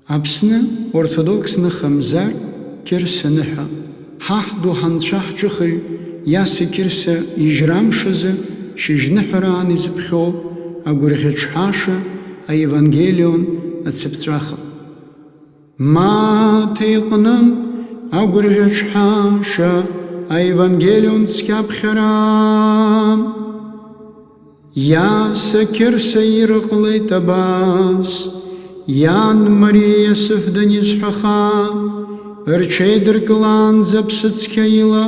Аԥсны ортодоксны Хамзар Кьырса ныҳәа, ҳаҳ ду ҳанцәа-ҳҿыхаҩ Иаси Кьырса ижьрамшазы шьыжьныҳәараан изыԥхьоу агәырӷьаҿҳәаша аевангелион ацыԥҵәаха. Мааҭ иҟны агәырӷьаҿҳәаша аевангелион цқьаԥхьара. Иаса Кьырса ирыҟалеит абас, иан Мариа Иосиф данизҳәаха, рҽеидыркылаанӡа ԥсыцқьа ила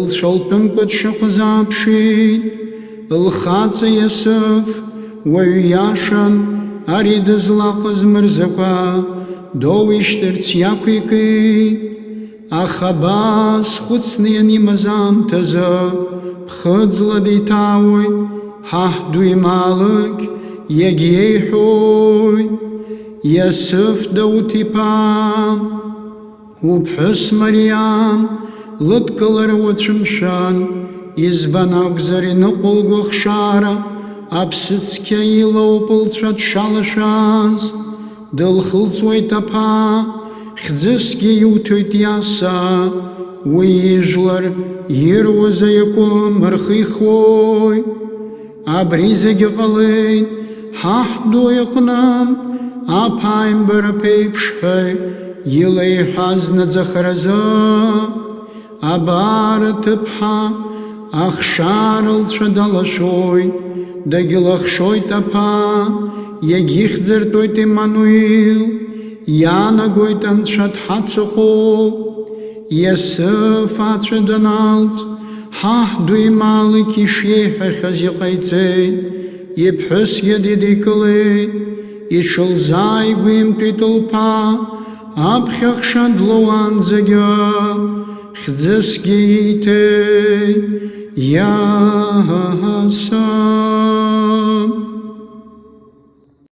лцәалтәымкәа дшыҟаз ааԥшит. Лхаҵа Иосиф уаҩ иашан, ари дызлаҟаз мырзақәа доуишьҭырц иақәикит. Аха абас хәыцны ианимаз аамҭазы ԥхыӡла деиҭаауеит, ҳаҳ ду имаалықь иагьиеиҳәоит. Иосиф Дауҭ-иԥа, уԥҳәыс Мариам лыдкылара уацәымшәан, избан акәзар иныҟәылго хшара аԥсыцқьа илоуп лцәа дшалашәаз. Дылхылҵуеит аԥа, хьӡысгьы иуҭоит Иаса, уи ижәлар ируаз аиакәым рхихуеит. Абри зегьы ҟалеит ҳаҳ ду иҟны аԥааимбара ԥеиԥшҳәа илеиҳәаз наӡахаразы. Абар аҭыԥҳа ахшара лцәа далашәоит, дагьылахшоит аԥа, иагьихьӡыртәоит Емануил, иаанагоит анцәа дҳацыҟоуп. Иосиф ацәа даналҵ, ҳаҳ ду имаалықь ишиеиҳәахьаз иҟаиҵеит, иԥҳәысгьы дидикылеит. Иҽылзааигәимтәит лԥа, аԥхьахша длауаанӡагьы хьӡысгьы ииҭеит Иаса.